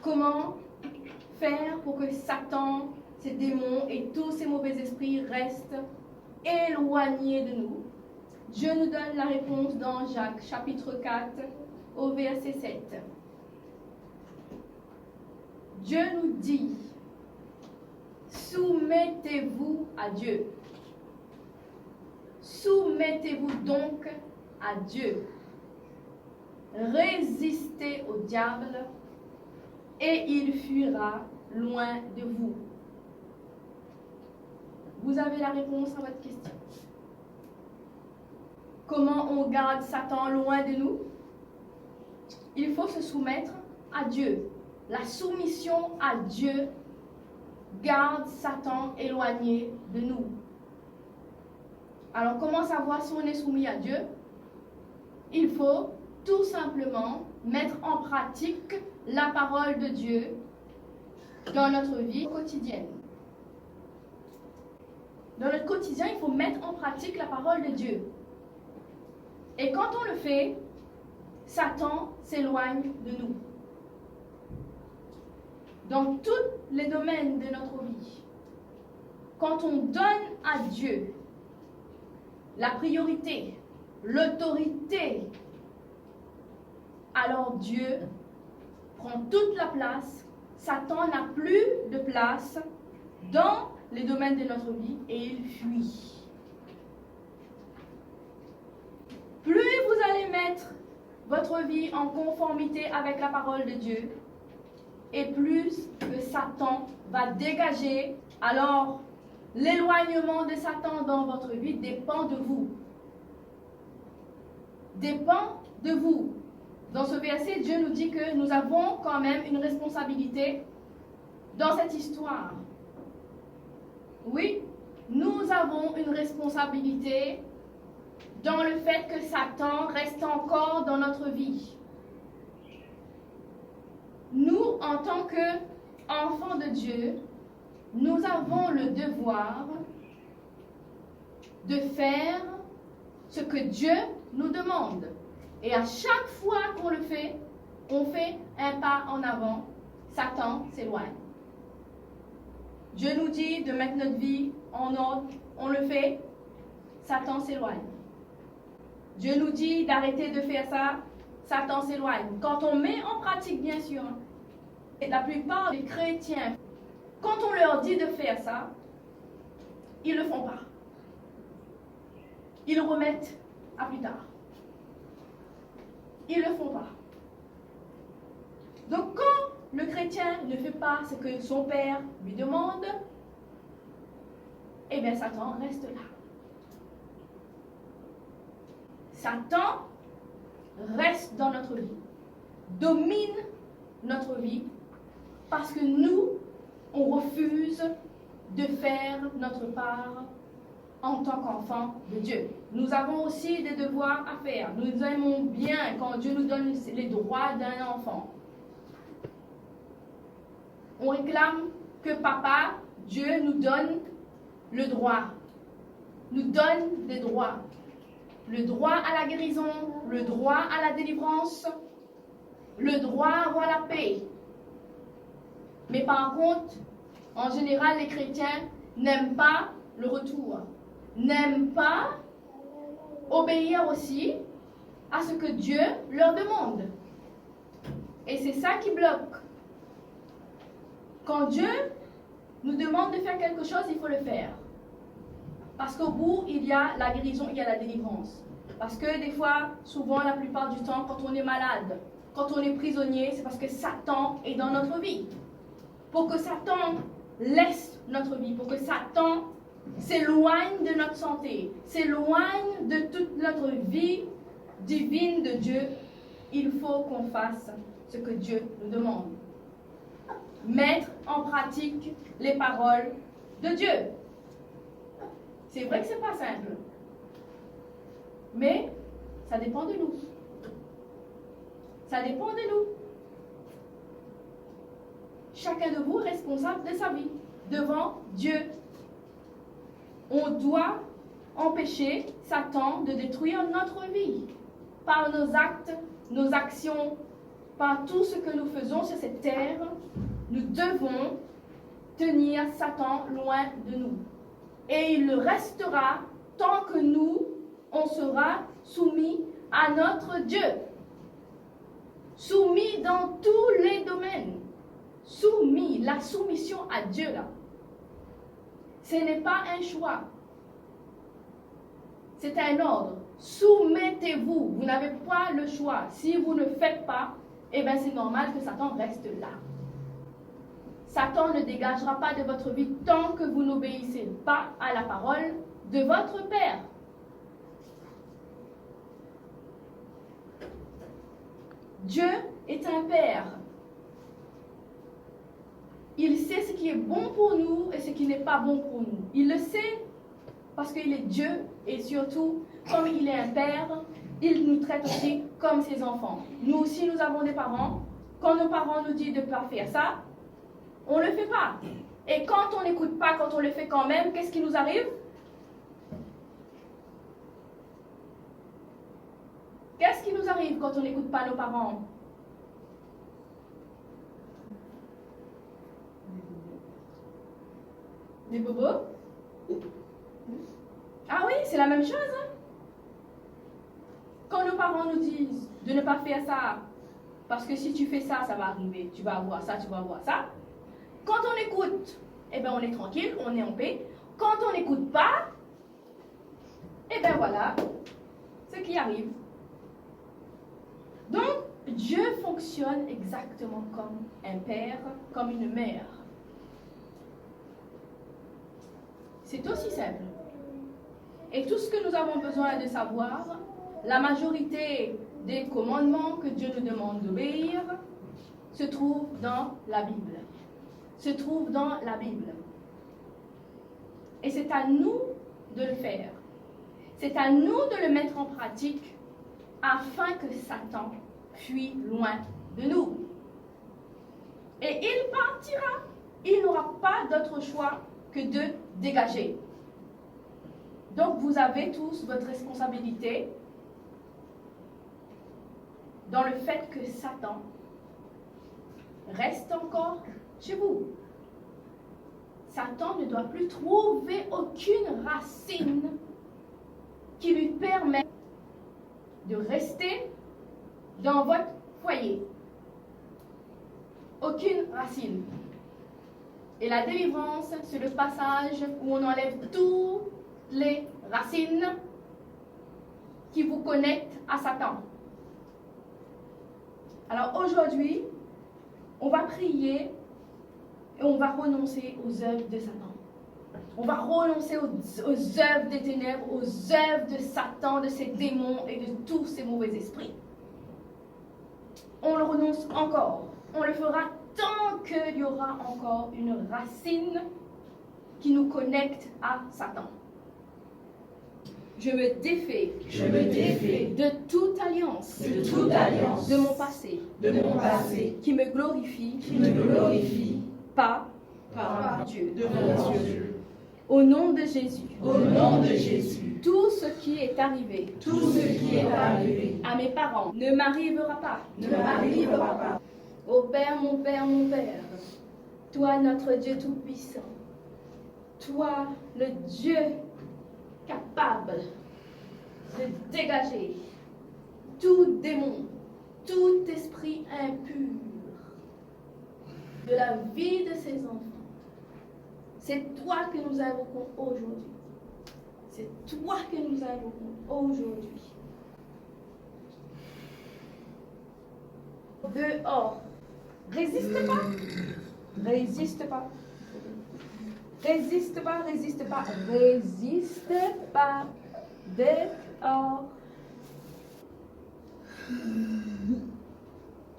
Comment faire pour que Satan, ses démons et tous ces mauvais esprits restent éloignés de nous? Dieu nous donne la réponse dans Jacques chapitre 4 au verset 7. Dieu nous dit, soumettez-vous à Dieu. Soumettez-vous donc à Dieu. Résistez au diable et il fuira loin de vous. Vous avez la réponse à votre question. Comment on garde Satan loin de nous? Il faut se soumettre à Dieu. La soumission à Dieu garde Satan éloigné de nous. Alors, comment savoir si on est soumis à Dieu? Il faut tout simplement mettre en pratique la parole de Dieu dans notre vie quotidienne. Dans notre quotidien, il faut mettre en pratique la parole de Dieu. Et quand on le fait, Satan s'éloigne de nous. Dans tous les domaines de notre vie, quand on donne à Dieu la priorité, l'autorité, alors Dieu prend toute la place. Satan n'a plus de place dans les domaines de notre vie et il fuit. Plus vous allez mettre votre vie en conformité avec la parole de Dieu, et plus que Satan va dégager, alors l'éloignement de Satan dans votre vie dépend de vous. Dépend de vous. Dans ce verset, Dieu nous dit que nous avons quand même une responsabilité dans cette histoire. Oui, nous avons une responsabilité dans le fait que Satan reste encore dans notre vie. Nous, en tant qu'enfants de Dieu, nous avons le devoir de faire ce que Dieu nous demande. Et à chaque fois qu'on le fait, on fait un pas en avant. Satan s'éloigne. Dieu nous dit de mettre notre vie en ordre. On le fait. Satan s'éloigne. Dieu nous dit d'arrêter de faire ça. Satan s'éloigne. Quand on met en pratique, bien sûr, et la plupart des chrétiens, quand on leur dit de faire ça, ils ne le font pas. Ils le remettent à plus tard. Ils ne le font pas. Donc quand le chrétien ne fait pas ce que son père lui demande, eh bien Satan reste là. Satan reste dans notre vie, domine notre vie, parce que nous, on refuse de faire notre part en tant qu'enfants de Dieu. Nous avons aussi des devoirs à faire. Nous aimons bien quand Dieu nous donne les droits d'un enfant. On réclame que papa, Dieu nous donne le droit, nous donne des droits. Le droit à la guérison, le droit à la délivrance, le droit à avoir la paix. Mais par contre, en général, les chrétiens n'aiment pas le retour, n'aiment pas obéir aussi à ce que Dieu leur demande. Et c'est ça qui bloque. Quand Dieu nous demande de faire quelque chose, il faut le faire. Parce qu'au bout, il y a la guérison, il y a la délivrance. Parce que des fois, souvent, la plupart du temps, quand on est malade, quand on est prisonnier, c'est parce que Satan est dans notre vie. Pour que Satan laisse notre vie, pour que Satan s'éloigne de notre santé, s'éloigne de toute notre vie divine de Dieu, il faut qu'on fasse ce que Dieu nous demande. Mettre en pratique les paroles de Dieu. C'est vrai que ce n'est pas simple, mais ça dépend de nous. Ça dépend de nous. Chacun de vous est responsable de sa vie devant Dieu. On doit empêcher Satan de détruire notre vie par nos actes, nos actions par tout ce que nous faisons sur cette terre, nous devons tenir Satan loin de nous. Et il le restera tant que nous, on sera soumis à notre Dieu. Soumis dans tous les domaines. Soumis, la soumission à Dieu là. Ce n'est pas un choix. C'est un ordre. Soumettez-vous. Vous n'avez pas le choix. Si vous ne faites pas, eh bien c'est normal que Satan reste là. Satan ne dégagera pas de votre vie tant que vous n'obéissez pas à la parole de votre Père. Dieu est un Père. Il sait ce qui est bon pour nous et ce qui n'est pas bon pour nous. Il le sait parce qu'il est Dieu et surtout, comme il est un Père, il nous traite aussi comme ses enfants. Nous aussi, nous avons des parents. Quand nos parents nous disent de ne pas faire ça, on ne le fait pas. Et quand on n'écoute pas, quand on le fait quand même, qu'est-ce qui nous arrive? Qu'est-ce qui nous arrive quand on n'écoute pas nos parents? Des bobos? Ah oui, c'est la même chose. Hein? Quand nos parents nous disent de ne pas faire ça, parce que si tu fais ça, ça va arriver, tu vas avoir ça, tu vas avoir ça. Quand on écoute, eh bien on est tranquille, on est en paix. Quand on n'écoute pas, eh bien voilà ce qui arrive. Donc, Dieu fonctionne exactement comme un père, comme une mère. C'est aussi simple. Et tout ce que nous avons besoin de savoir, la majorité des commandements que Dieu nous demande d'obéir, se trouve dans la Bible. Se trouve dans la Bible. Et c'est à nous de le faire. C'est à nous de le mettre en pratique afin que Satan fuit loin de nous. Et il partira. Il n'aura pas d'autre choix que de dégager. Donc vous avez tous votre responsabilité dans le fait que Satan reste encore chez vous. Satan ne doit plus trouver aucune racine qui lui permet de rester dans votre foyer. Aucune racine. Et la délivrance, c'est le passage où on enlève toutes les racines qui vous connectent à Satan. Alors aujourd'hui, on va prier et on va renoncer aux œuvres de Satan. On va renoncer aux œuvres des ténèbres, aux œuvres de Satan, de ses démons et de tous ses mauvais esprits. On le renonce encore. On le fera tant qu'il y aura encore une racine qui nous connecte à Satan. Je me défais de toute alliance, de mon passé, qui me glorifie, pas par Dieu. Au nom de Jésus, tout ce qui est arrivé, à mes parents ne m'arrivera pas. Ô Père, mon Père, toi notre Dieu tout-puissant, toi le Dieu capable de dégager tout démon, tout esprit impur de la vie de ses enfants. C'est toi que nous invoquons aujourd'hui. C'est toi que nous invoquons aujourd'hui. Dehors. Résiste pas. Résiste pas. Résiste pas, résiste pas. Résiste pas. Dehors.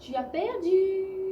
Tu as perdu.